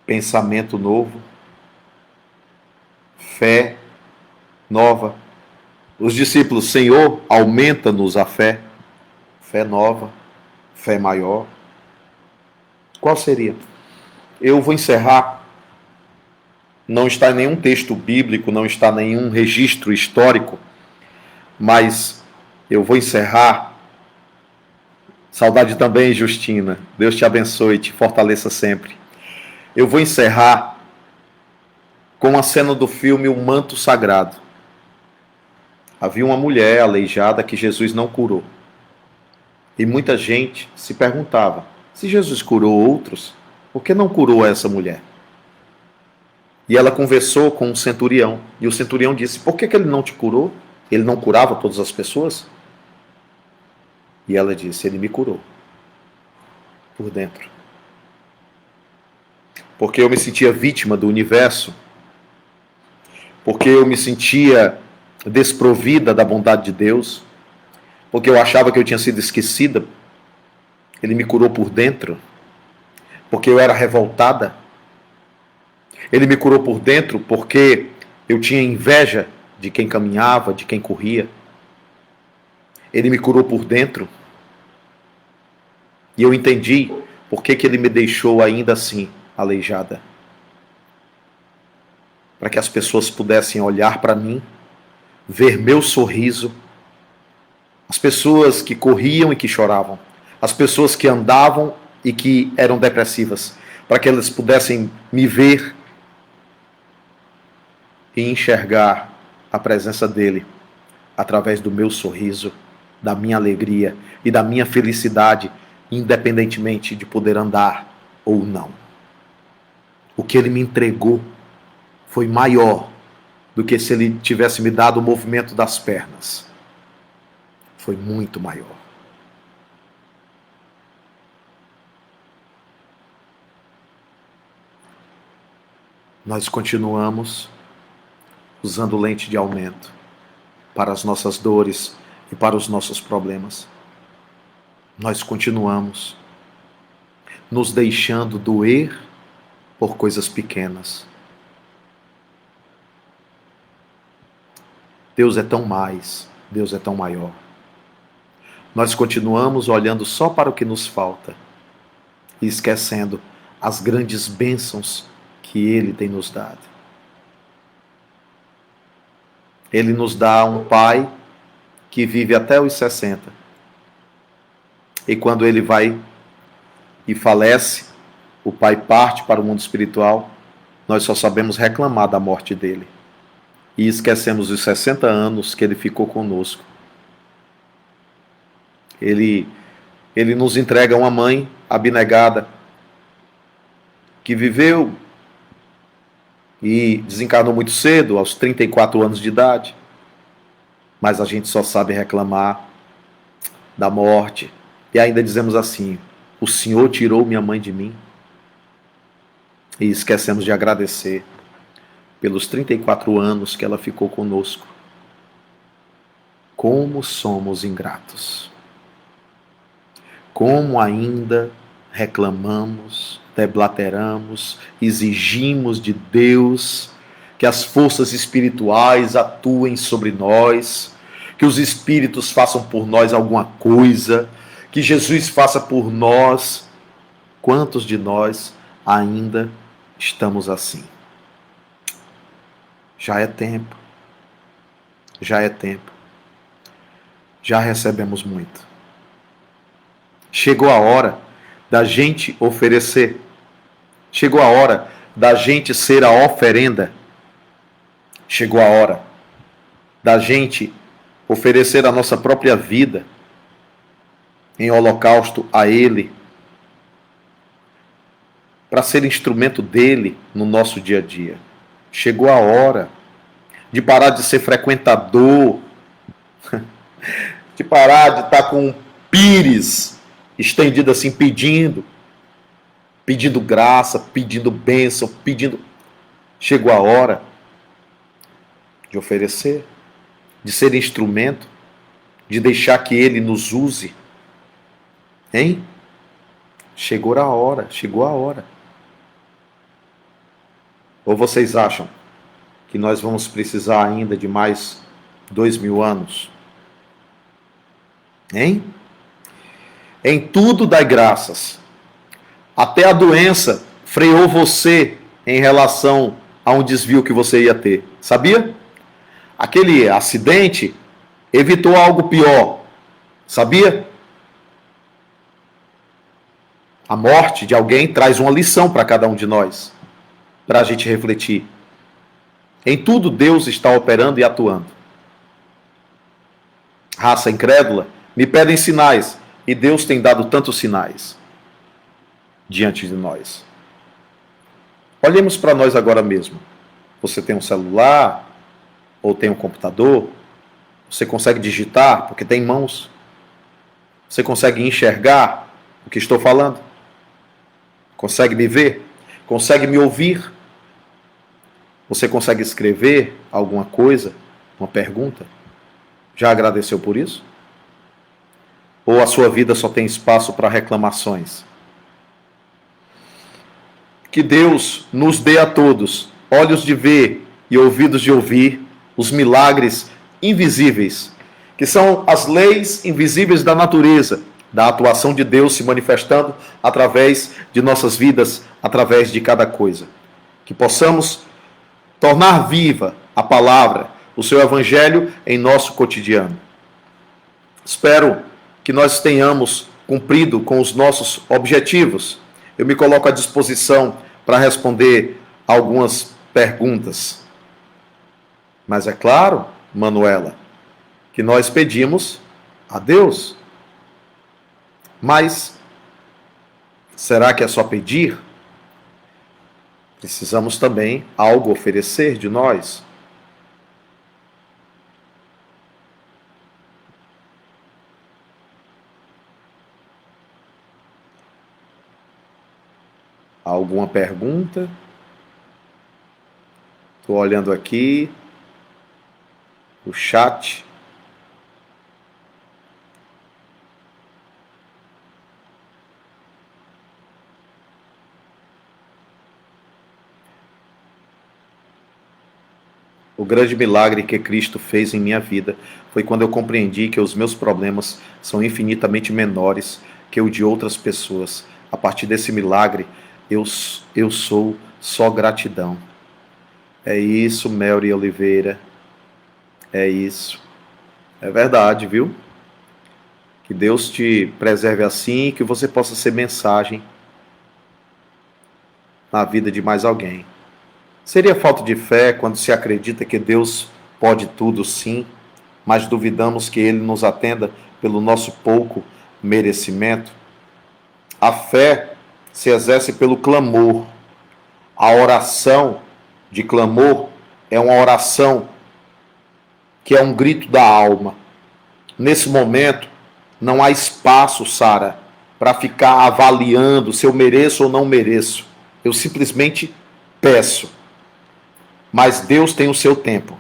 Pensamento novo? Fé nova? Os discípulos: Senhor, aumenta-nos a fé. Fé nova, fé maior. Qual seria? Eu vou encerrar. Não está em nenhum texto bíblico, não está em nenhum registro histórico, mas eu vou encerrar. Saudade também, Justina. Deus te abençoe e te fortaleça sempre. Eu vou encerrar com a cena do filme O Manto Sagrado. Havia uma mulher aleijada que Jesus não curou. E muita gente se perguntava: se Jesus curou outros, por que não curou essa mulher? E ela conversou com um centurião. E o centurião disse: por que ele não te curou? Ele não curava todas as pessoas? E ela disse: ele me curou. Por dentro. Porque eu me sentia vítima do universo. Porque eu me sentia desprovida da bondade de Deus. Porque eu achava que eu tinha sido esquecida. Ele me curou por dentro. Porque eu era revoltada. Ele me curou por dentro porque eu tinha inveja de quem caminhava, de quem corria. Ele me curou por dentro. E eu entendi por que ele me deixou ainda assim aleijada. Para que as pessoas pudessem olhar para mim, ver meu sorriso. As pessoas que corriam e que choravam. As pessoas que andavam e que eram depressivas. Para que elas pudessem me ver e enxergar a presença dele através do meu sorriso, da minha alegria e da minha felicidade, independentemente de poder andar ou não. O que ele me entregou foi maior do que se ele tivesse me dado o movimento das pernas. Foi muito maior. Nós continuamos usando lente de aumento para as nossas dores e para os nossos problemas. Nós continuamos nos deixando doer por coisas pequenas. Deus é tão mais, Deus é tão maior. Nós continuamos olhando só para o que nos falta e esquecendo as grandes bênçãos que Ele tem nos dado. Ele nos dá um pai que vive até os 60. E quando ele vai e falece, o pai parte para o mundo espiritual, nós só sabemos reclamar da morte dele. E esquecemos os 60 anos que ele ficou conosco. Ele nos entrega uma mãe abnegada, que viveu e desencarnou muito cedo, aos 34 anos de idade. Mas a gente só sabe reclamar da morte. E ainda dizemos assim: o Senhor tirou minha mãe de mim. E esquecemos de agradecer. pelos 34 anos que ela ficou conosco. Como somos ingratos. Como ainda reclamamos, deblateramos, exigimos de Deus que as forças espirituais atuem sobre nós, que os espíritos façam por nós alguma coisa, que Jesus faça por nós. Quantos de nós ainda estamos assim? Já é tempo. Já é tempo. Já recebemos muito. Chegou a hora da gente oferecer. Chegou a hora da gente ser a oferenda. Chegou a hora da gente oferecer a nossa própria vida em holocausto a Ele, para ser instrumento dele no nosso dia a dia. Chegou a hora de parar de ser frequentador, de parar de estar com um pires estendido assim, pedindo graça, pedindo bênção, pedindo. Chegou a hora de oferecer, de ser instrumento, de deixar que ele nos use. Hein? Chegou a hora, chegou a hora. Ou vocês acham que nós vamos precisar ainda de mais 2000 anos? Hein? Em tudo dai graças. Até a doença freou você em relação a um desvio que você ia ter. Sabia? Aquele acidente evitou algo pior. Sabia? A morte de alguém traz uma lição para cada um de nós, para a gente refletir. Em tudo Deus está operando e atuando. Raça incrédula, me pedem sinais, e Deus tem dado tantos sinais diante de nós. Olhemos para nós agora mesmo. Você tem um celular, ou tem um computador, você consegue digitar, porque tem mãos. Você consegue enxergar o que estou falando? Consegue me ver? Consegue me ouvir? Você consegue escrever alguma coisa? Uma pergunta? Já agradeceu por isso? Ou a sua vida só tem espaço para reclamações? Que Deus nos dê a todos olhos de ver e ouvidos de ouvir os milagres invisíveis, que são as leis invisíveis da natureza, da atuação de Deus se manifestando através de nossas vidas, através de cada coisa. Que possamos tornar viva a palavra, o seu evangelho em nosso cotidiano. Espero que nós tenhamos cumprido com os nossos objetivos. Eu me coloco à disposição para responder algumas perguntas. Mas é claro, Manuela, que nós pedimos a Deus. Mas será que é só pedir? Precisamos também algo oferecer de nós. Alguma pergunta? Estou olhando aqui o chat. O grande milagre que Cristo fez em minha vida foi quando eu compreendi que os meus problemas são infinitamente menores que o de outras pessoas. A partir desse milagre, eu sou só gratidão. É isso, Melry Oliveira. É isso. É verdade, viu? Que Deus te preserve assim e que você possa ser mensagem na vida de mais alguém. Seria falta de fé quando se acredita que Deus pode tudo, sim, mas duvidamos que Ele nos atenda pelo nosso pouco merecimento? A fé se exerce pelo clamor. A oração de clamor é uma oração que é um grito da alma. Nesse momento, não há espaço, Sara, para ficar avaliando se eu mereço ou não mereço. Eu simplesmente peço. mas Deus tem o seu tempo.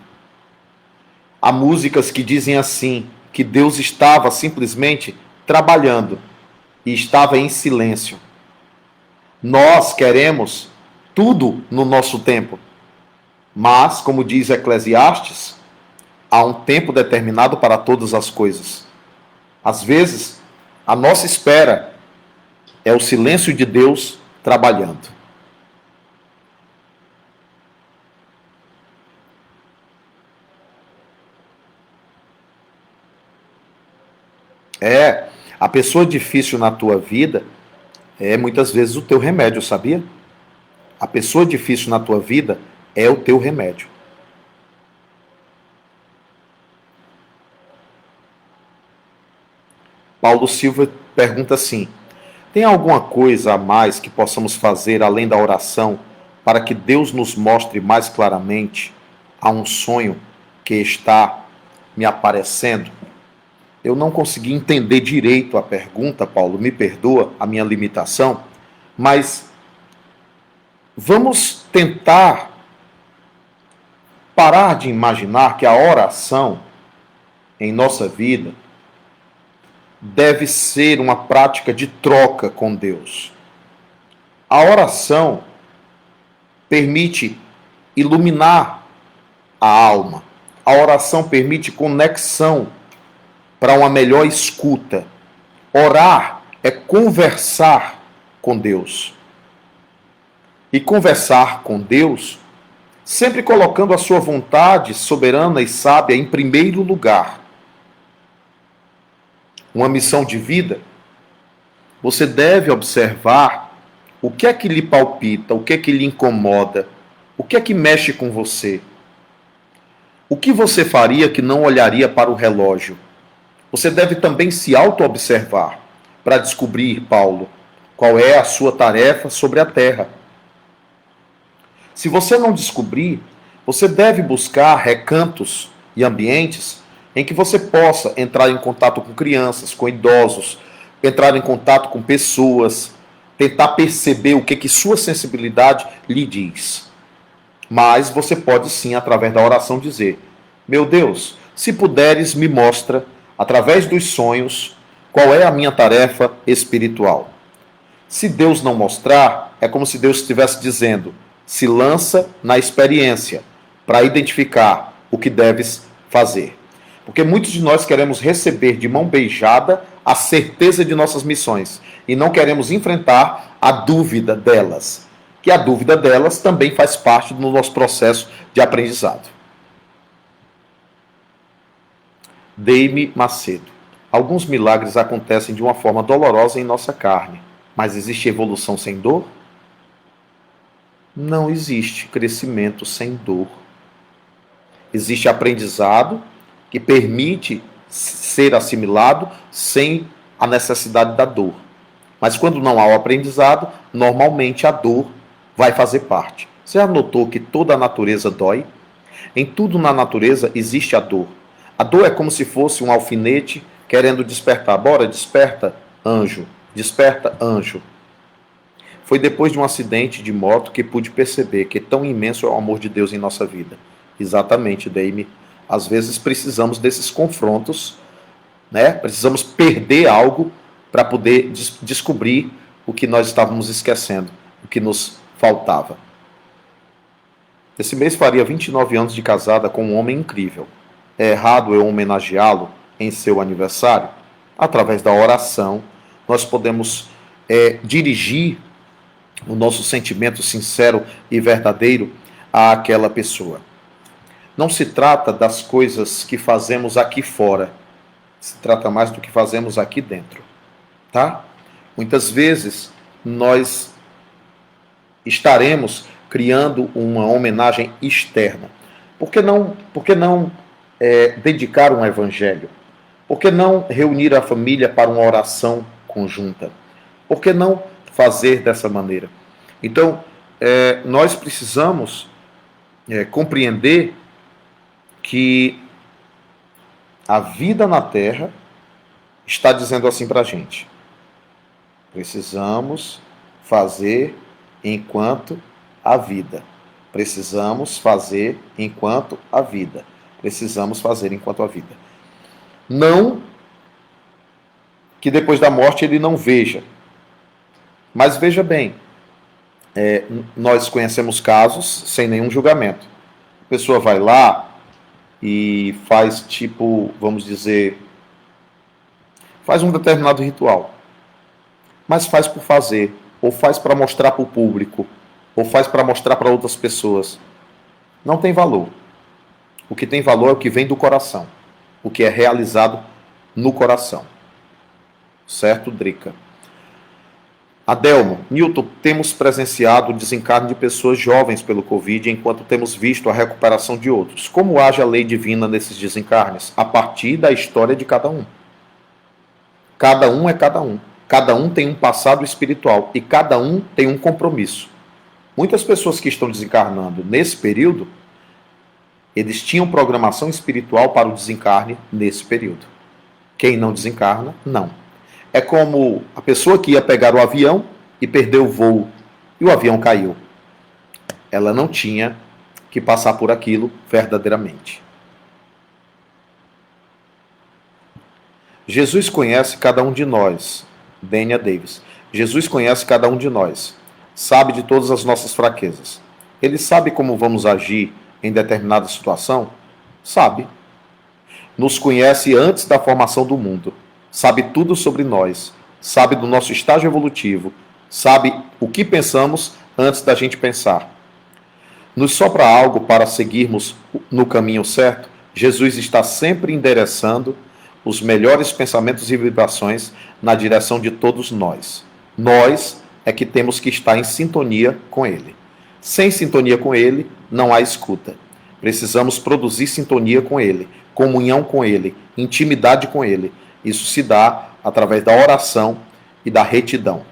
Há músicas que dizem assim, que Deus estava simplesmente trabalhando e estava em silêncio. Nós queremos tudo no nosso tempo, mas, como diz Eclesiastes, há um tempo determinado para todas as coisas. Às vezes, a nossa espera é o silêncio de Deus trabalhando. A pessoa difícil na tua vida é muitas vezes o teu remédio, sabia? A pessoa difícil na tua vida é o teu remédio. Paulo Silva pergunta assim: tem alguma coisa a mais que possamos fazer além da oração para que Deus nos mostre mais claramente a um sonho que está me aparecendo? Eu não consegui entender direito a pergunta, Paulo, me perdoa a minha limitação, mas vamos tentar parar de imaginar que a oração em nossa vida deve ser uma prática de troca com Deus. A oração permite iluminar a alma. A oração permite conexão para uma melhor escuta. Orar é conversar com Deus. E conversar com Deus, sempre colocando a sua vontade soberana e sábia em primeiro lugar. Uma missão de vida, você deve observar o que é que lhe palpita, o que é que lhe incomoda, o que é que mexe com você. O que você faria que não olharia para o relógio? Você deve também se auto-observar para descobrir, Paulo, qual é a sua tarefa sobre a terra. Se você não descobrir, você deve buscar recantos e ambientes em que você possa entrar em contato com crianças, com idosos, entrar em contato com pessoas, tentar perceber o que sua sensibilidade lhe diz. Mas você pode sim, através da oração, dizer: meu Deus, se puderes, me mostra, através dos sonhos, qual é a minha tarefa espiritual. Se Deus não mostrar, é como se Deus estivesse dizendo: se lança na experiência para identificar o que deves fazer. Porque muitos de nós queremos receber de mão beijada a certeza de nossas missões e não queremos enfrentar a dúvida delas, que a dúvida delas também faz parte do nosso processo de aprendizado. Deime Macedo. Alguns milagres acontecem de uma forma dolorosa em nossa carne, mas existe evolução sem dor? Não existe crescimento sem dor. Existe aprendizado que permite ser assimilado sem a necessidade da dor. Mas quando não há o aprendizado, normalmente a dor vai fazer parte. Você já notou que toda a natureza dói? Em tudo na natureza existe a dor. A dor é como se fosse um alfinete querendo despertar. Bora, desperta, anjo. Desperta, anjo. Foi depois de um acidente de moto que pude perceber que tão imenso é o amor de Deus em nossa vida. Exatamente, Deime. Às vezes precisamos desses confrontos, né? Precisamos perder algo para poder descobrir o que nós estávamos esquecendo, o que nos faltava. Esse mês faria 29 anos de casada com um homem incrível. É errado eu homenageá-lo em seu aniversário? Através da oração, nós podemos dirigir o nosso sentimento sincero e verdadeiro àquela pessoa. Não se trata das coisas que fazemos aqui fora, se trata mais do que fazemos aqui dentro, tá? Muitas vezes nós estaremos criando uma homenagem externa. Por que não dedicar um evangelho? Por que não reunir a família para uma oração conjunta? Por que não fazer dessa maneira? Então, nós precisamos compreender que a vida na Terra está dizendo assim para a gente: precisamos fazer enquanto há vida. Precisamos fazer enquanto a vida. Precisamos fazer enquanto a vida. Não que depois da morte ele não veja. Mas veja bem, nós conhecemos casos sem nenhum julgamento. A pessoa vai lá e faz tipo, vamos dizer, faz um determinado ritual. Mas faz por fazer, ou faz para mostrar para o público, ou faz para mostrar para outras pessoas. Não tem valor. O que tem valor é o que vem do coração, o que é realizado no coração. Certo, Drica? Adelmo, Newton, temos presenciado o desencarne de pessoas jovens pelo Covid, enquanto temos visto a recuperação de outros. Como age a lei divina nesses desencarnes? A partir da história de cada um. Cada um é cada um. Cada um tem um passado espiritual e cada um tem um compromisso. Muitas pessoas que estão desencarnando nesse período, eles tinham programação espiritual para o desencarne nesse período. Quem não desencarna, não. É como a pessoa que ia pegar o avião e perdeu o voo e o avião caiu. Ela não tinha que passar por aquilo verdadeiramente. Jesus conhece cada um de nós. Dênia Davis. Jesus conhece cada um de nós. Sabe de todas as nossas fraquezas. Ele sabe como vamos agir em determinada situação? Sabe. Nos conhece antes da formação do mundo. Sabe tudo sobre nós. Sabe do nosso estágio evolutivo. Sabe o que pensamos antes da gente pensar. Nos sopra algo para seguirmos no caminho certo? Jesus está sempre endereçando os melhores pensamentos e vibrações na direção de todos nós. Nós é que temos que estar em sintonia com Ele. Sem sintonia com Ele, não há escuta. Precisamos produzir sintonia com Ele, comunhão com Ele, intimidade com Ele. Isso se dá através da oração e da retidão.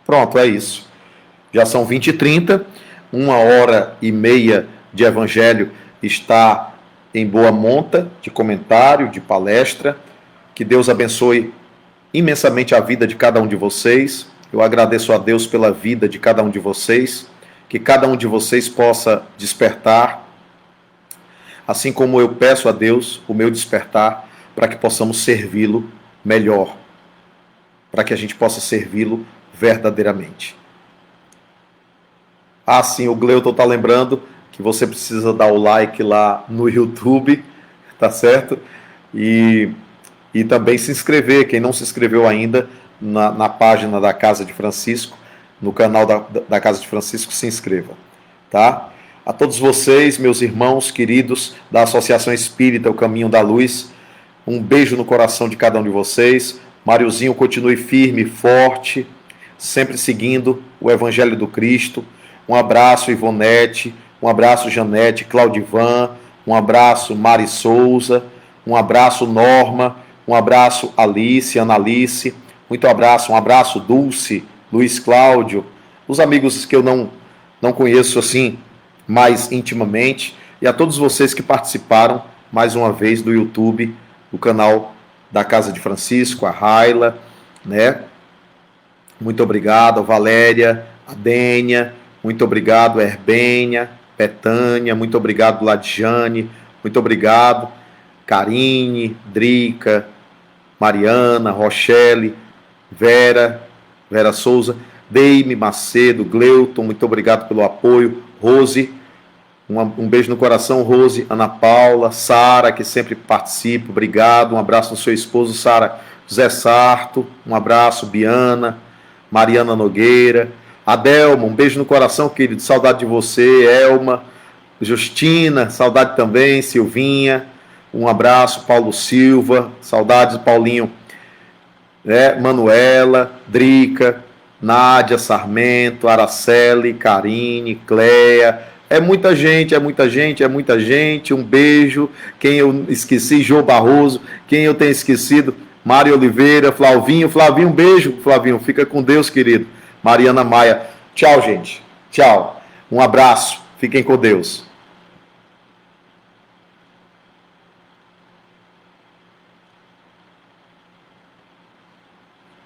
Pronto, é isso. Já são 20h30, 1h30 de evangelho está em boa monta, de comentário, de palestra. Que Deus abençoe imensamente a vida de cada um de vocês. Eu agradeço a Deus pela vida de cada um de vocês. Que cada um de vocês possa despertar, assim como eu peço a Deus o meu despertar, para que possamos servi-lo melhor, para que a gente possa servi-lo verdadeiramente. Ah, sim, o Gleuton está lembrando que você precisa dar o like lá no YouTube, tá certo? E também se inscrever, quem não se inscreveu ainda, na página da Casa de Francisco, no canal da Casa de Francisco, se inscreva, tá? A todos vocês, meus irmãos queridos da Associação Espírita O Caminho da Luz, um beijo no coração de cada um de vocês. Mariozinho, continue firme, forte, sempre seguindo o Evangelho do Cristo. Um abraço, Ivonete. Um abraço, Janete, Claudivan. Um abraço, Mari Souza. Um abraço, Norma. Um abraço, Alice, Analice. Muito abraço. Um abraço, Dulce, Luiz Cláudio. Os amigos que eu não conheço assim mais intimamente. E a todos vocês que participaram mais uma vez do YouTube, do canal da Casa de Francisco, a Raila, né? Muito obrigado, a Valéria, a Dênia. Muito obrigado, Herbênia, Betânia, muito obrigado, Ladjane, muito obrigado, Karine, Drica, Mariana, Rochelle, Vera Souza, Deime Macedo, Gleuton, muito obrigado pelo apoio, Rose, um beijo no coração, Rose, Ana Paula, Sara, que sempre participa, obrigado, um abraço no seu esposo, Sara, Zé Sarto, um abraço, Biana, Mariana Nogueira, Adelma, um beijo no coração, querido, saudade de você, Elma, Justina, saudade também, Silvinha, um abraço, Paulo Silva, saudades, Paulinho, Manuela, Drica, Nádia Sarmento, Araceli, Karine, Cleia, é muita gente, um beijo, quem eu esqueci, Jô Barroso, quem eu tenho esquecido, Mário Oliveira, Flavinho, um beijo, Flavinho, fica com Deus, querido. Mariana Maia. Tchau, gente. Tchau. Um abraço. Fiquem com Deus.